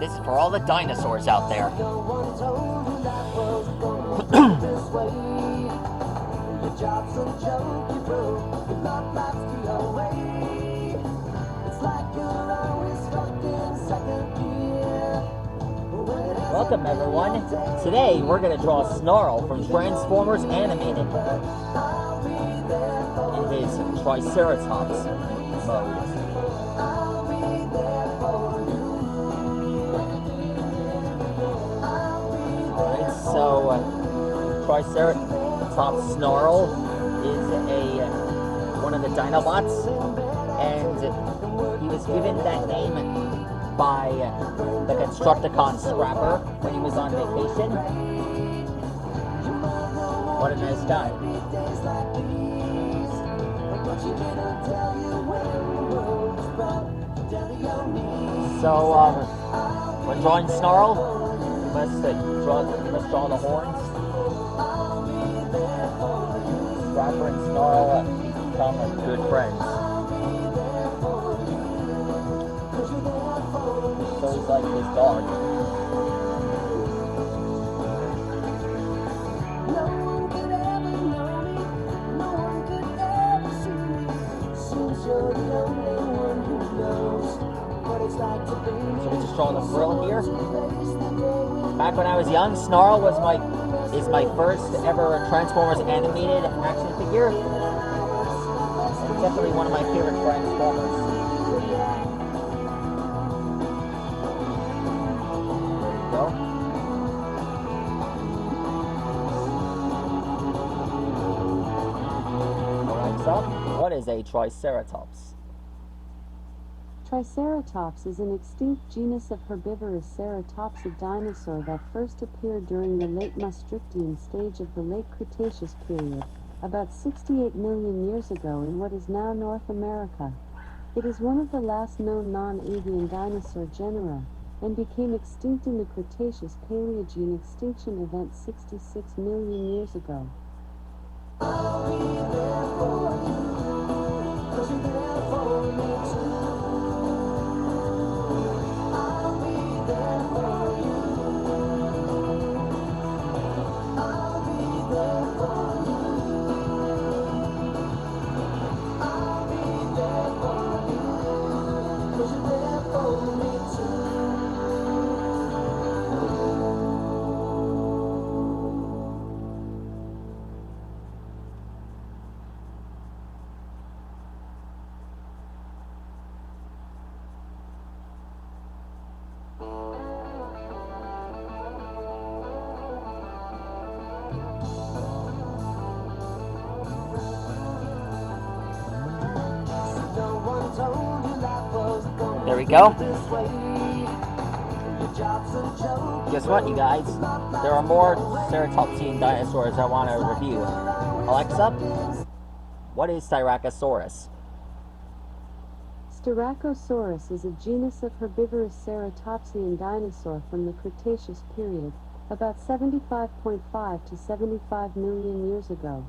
This is for all the dinosaurs out there. Welcome everyone. Today we're going to draw Snarl from Transformers Animated in his Triceratops mode. Alright, so Triceratops Snarl is one of the Dinobots, and he was given that name by the Constructicon Scrapper when he was on vacation. What a nice guy. So, when drawing Snarl, let's draw the horns. Scrapper and Snarl become good friends. So he's like his dog. So we just draw the frill here. Back when I was young, Snarl is my first ever Transformers animated action figure. It's definitely one of my favorite Transformers. What is a Triceratops? Triceratops is an extinct genus of herbivorous ceratopsid dinosaur that first appeared during the late Maastrichtian stage of the late Cretaceous period, about 68 million years ago in what is now North America. It is one of the last known non-avian dinosaur genera, and became extinct in the Cretaceous Paleogene extinction event 66 million years ago. I'll be there for you, 'cause you're there for me too. I'll be there for you. I'll be there for you. I'll be there for you, 'cause you're there for me too. There we go. Guess what, you guys? There are more ceratopsian dinosaurs I want to review. Alexa, what is Styracosaurus? Styracosaurus is a genus of herbivorous ceratopsian dinosaur from the Cretaceous period, about 75.5 to 75 million years ago.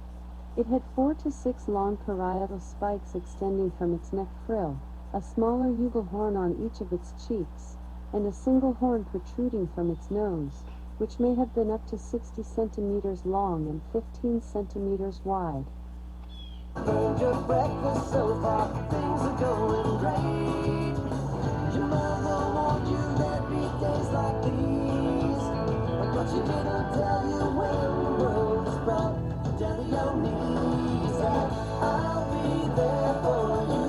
It had 4 to 6 long parietal spikes extending from its neck frill, a smaller bugle horn on each of its cheeks, and a single horn protruding from its nose, which may have been up to 60 centimeters long and 15 centimeters wide. Made your breakfast so far, things are going great. Your mother warned you there'd be days like these, but she didn't tell you when the road is brought down to your knees. I'll be there for you.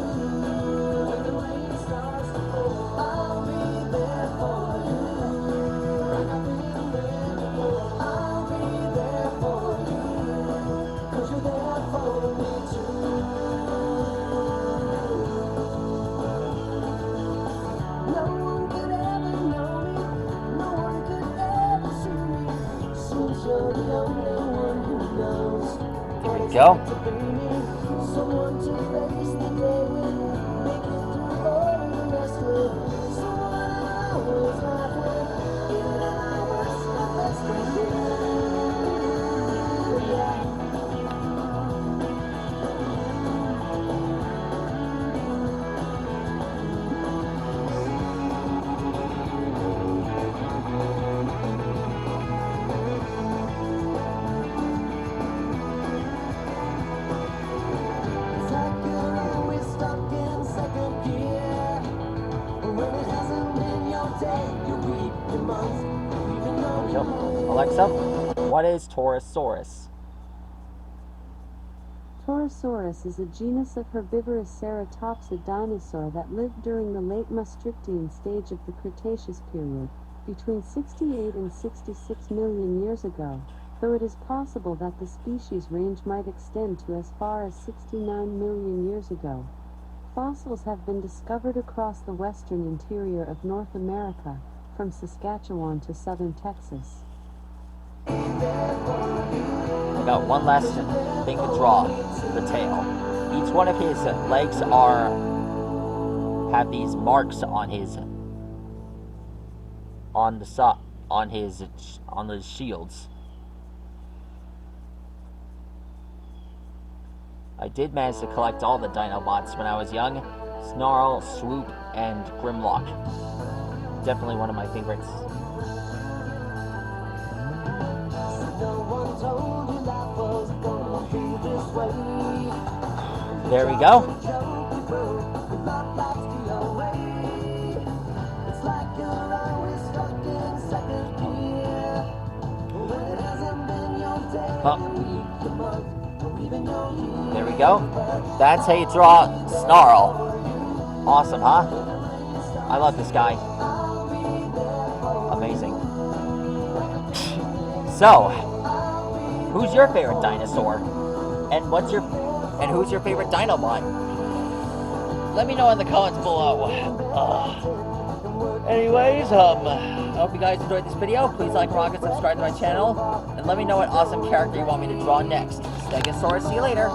There we go. Yep. Alexa, what is Torosaurus? Torosaurus is a genus of herbivorous ceratopsid dinosaur that lived during the late Maastrichtian stage of the Cretaceous period, between 68 and 66 million years ago, though it is possible that the species range might extend to as far as 69 million years ago. Fossils have been discovered across the western interior of North America, from Saskatchewan to southern Texas. I got one last thing to draw, the tail. Each one of his legs have these marks on the shields. I did manage to collect all the Dinobots when I was young. Snarl, Swoop, and Grimlock. Definitely one of my favorites. There we go. Oh. There we go. That's how you draw Snarl. Awesome, huh? I love this guy. Amazing. So, who's your favorite dinosaur? And who's your favorite Dinobot? Let me know in the comments below. Anyways, I hope you guys enjoyed this video. Please like, rock, and subscribe to my channel. And let me know what awesome character you want me to draw next. Stegosaurus, see you later.